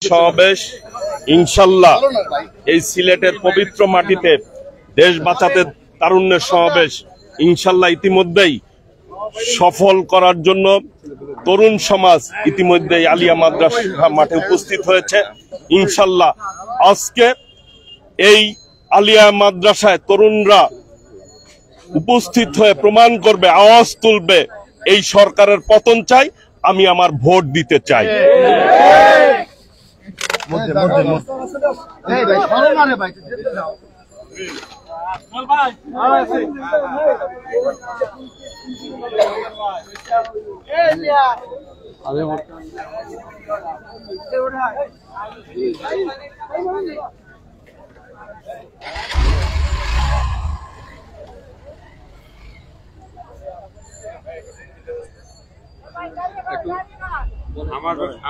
সমাবেশ ইনশাল্লাহ এই সিলেটের পবিত্র মাটিতে দেশ বাঁচাতে তারুণ্যের সমাবেশ ইনশাল্লাহ ইতিমধ্যেই সফল করার জন্য তরুণ সমাজ ইতিমধ্যেই আলিয়া মাদ্রাসা মাঠে উপস্থিত হয়েছে। ইনশাল্লাহ আজকে এই আলিয়া মাদ্রাসায় তরুণরা উপস্থিত হয়ে প্রমাণ করবে, আওয়াজ তুলবে এই সরকারের পতন চাই, আমি আমার ভোট দিতে চাই।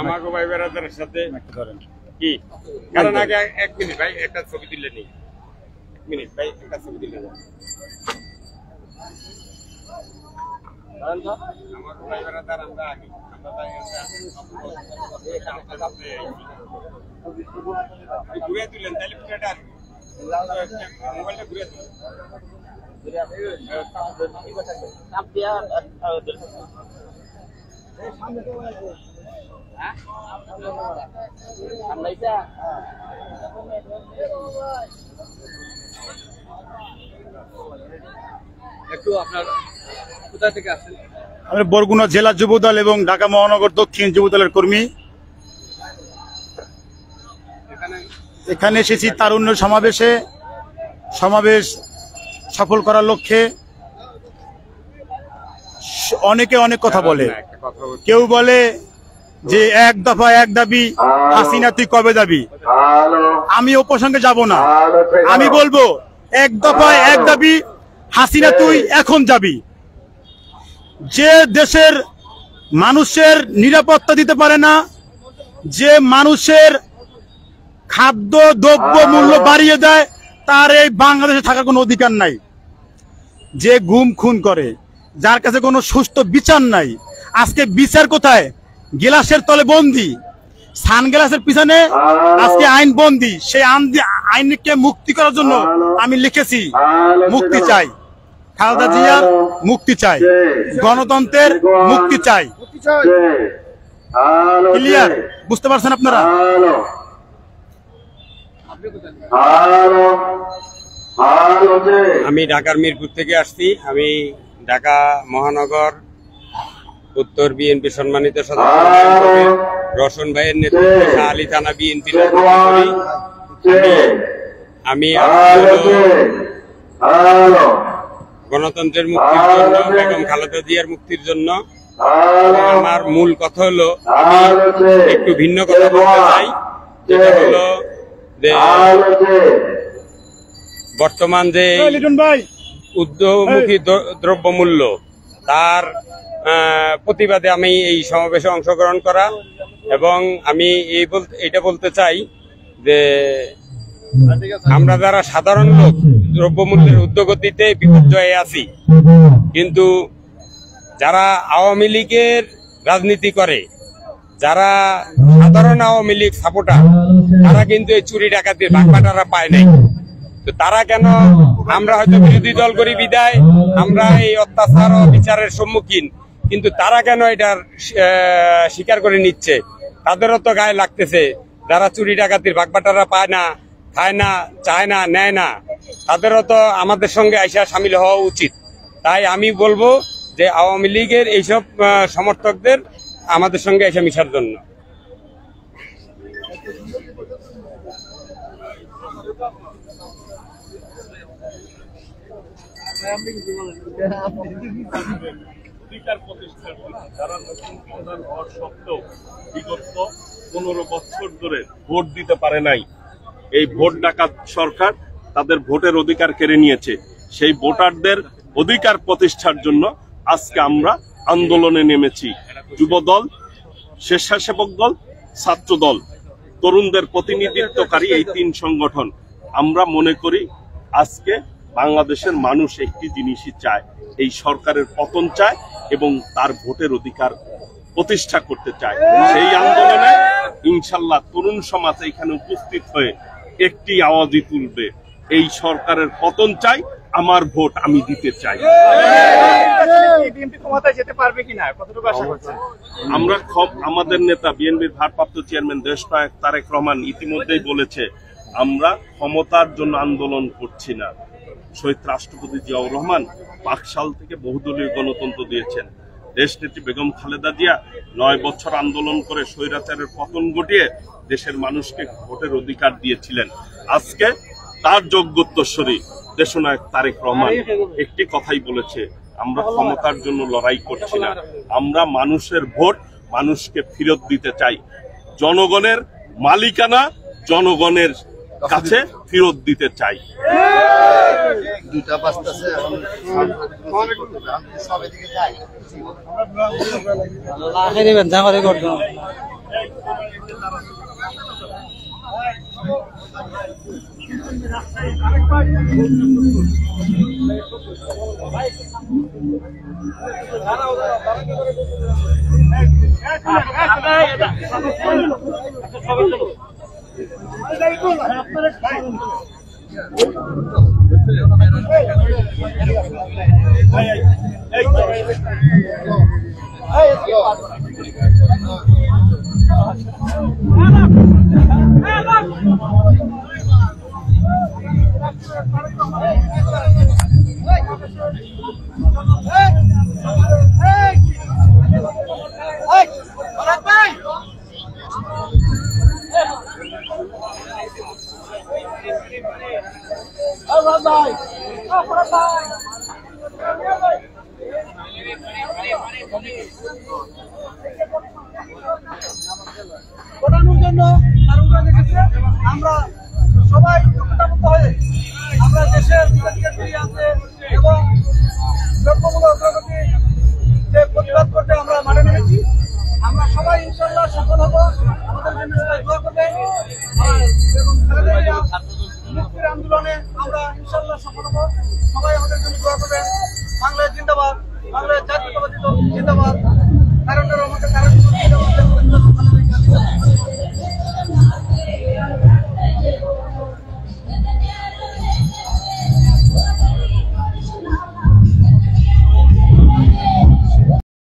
আমাকে ভাই বেড়াদের সাথে কি কারণ আগে 1 মিনিট ভাই একটা ছবি তুলে নেই। 1 মিনিট ভাই একটা ছবি তুলে নেই। আমাকে ভাই বেড়াদের আমরা আগে ঘুরে তুলেন তাহলে পুরোটা মোবাইলটা ঘুরে তুলেন। আমরা বরগুনা জেলা যুবদল এবং ঢাকা মহানগর দক্ষিণ যুবদলের কর্মী। এখানে এসেছি তারুণ্য সমাবেশ সফল করার লক্ষ্যে। অনেকে অনেক কথা বলে, কেউ বলে যে এক দফা এক দাবি, হাসিনা তুই কবে যাবি। আমি ও প্রসঙ্গে যাব না, আমি বলবো এক দফা এক দাবি, হাসিনা তুই এখন যাবি। যে দেশের মানুষের নিরাপত্তা দিতে পারে না, যে মানুষের খাদ্য দ্রব্য মূল্য বাড়িয়ে দেয়, তার এই বাংলাদেশে থাকার কোনো অধিকার নাই। যে গুম খুন করে, যার কাছে কোনো সুস্থ বিচার নাই, আজকে বিচার কোথায়? গিলাসের তলে বন্দি, সানগ্লাসের পিছনে আজকে আইন বন্দি। সেই আইনকে মুক্তি করার জন্য আমি লিখেছি মুক্তি চাই, খালেদা জিয়ার মুক্তি চাই, গণতন্ত্রের মুক্তি চাই। ক্লিয়ার? বুঝতে পারছেন আপনারা? আমি ঢাকার মিরপুর থেকে আসছি। আমি ঢাকা মহানগর উত্তর বিএনপি সম্মানিত সদস্য রওশন ভাইয়ের নেতৃত্বে শাহআলী থানা বিএনপি আমি গণতন্ত্রের মুক্তির জন্য, বেগম খালেদা জিয়ার মুক্তির জন্য। আমার মূল কথা হলো, আমি একটু ভিন্ন কথা বলতে চাই, যেটা হলো যে বর্তমান যে ঊর্ধ্বমুখী দ্রব্যমূল্য, তার প্রতিবাদে আমি এই সমাবেশে অংশগ্রহণ করা। এবং আমি এইটা বলতে চাই যে আমরা যারা সাধারণ লোক দ্রব্যমূল্যের ঊর্ধ্বগতিতে বিপর্যয়ে আছি, কিন্তু যারা আওয়ামী লীগের রাজনীতি করে, যারা সাধারণ আওয়ামী লীগ সাপোর্টার, তারা কিন্তু এই চুরি ডাকাতির ভাগবাটোয়ারা পায় নাই। তো তারা কেন, আমরা হয়তো বিরোধী দল করি বিদায় আমরা এই অত্যাচার ও বিচারের সম্মুখীন, কিন্তু তারা কেন এটার স্বীকার করে নিচ্ছে? তাদেরও তো গায়ে লাগতেছে। যারা চুরি ডাকাতির ভাগবাটোয়ারা পায় না, খায় না, চায় না, নেয় না, তাদেরও তো আমাদের সঙ্গে আইসা সামিল হওয়া উচিত। তাই আমি বলবো যে আওয়ামী লীগের এইসব সমর্থকদের আমাদের সঙ্গে এসে মিশার জন্য। অধিকার প্রতিষ্ঠার জন্য যারা নতুন প্রধান হওয়ার সত্ত্বেও বিগত 15 বছর ধরে ভোট দিতে পারে নাই, এই ভোট ডাকাত সরকার তাদের ভোটের অধিকার কেড়ে নিয়েছে। সেই ভোটারদের অধিকার প্রতিষ্ঠার জন্য আজকে আমরা আন্দোলনে নেমেছি। যুবদল, স্বেচ্ছাসেবক দল, ছাত্র দল, তরুণদের প্রতিনিধিত্বকারী এই 3 সংগঠন। আমরা মনে করি আজকে বাংলাদেশের মানুষ একটি জিনিসই চায়, এই সরকারের পতন চায় এবং তার ভোটের অধিকার প্রতিষ্ঠা করতে চায়। সেই আন্দোলনে ইনশাল্লাহ তরুণ সমাজ এখানে উপস্থিত হয়ে একটি আওয়াজই তুলবে, এই সরকারের পতন চাই, আমার ভোট আমি দিতে চাই। আমরা আমাদের নেতা বিএনপির ভারপ্রাপ্ত চেয়ারম্যান দেশনায়ক তারেক রহমান ইতিমধ্যেই বলেছে, আমরা ক্ষমতার জন্য আন্দোলন করছি না। শহীদ রাষ্ট্রপতি জিয়াউর রহমান পাকশাল থেকে বহুদলীয় গণতন্ত্র দিয়েছেন। দেশনেত্রী বেগম খালেদা জিয়া 9 বছর আন্দোলন করে স্বৈরাচারের পতন ঘটিয়ে দেশের মানুষকে ভোটের অধিকার দিয়েছিলেন। আজকে তার যোগ্যোত্তরসূরি দেশনায়ক তারেক রহমান একটি কথাই বলেছে, আমরা ক্ষমতার জন্য লড়াই করছি না, আমরা মানুষের ভোট মানুষকে ফেরত দিতে চাই। জনগণের মালিকানা জনগণের কাছে ফেরত দিতে চাই। জন্য আমরা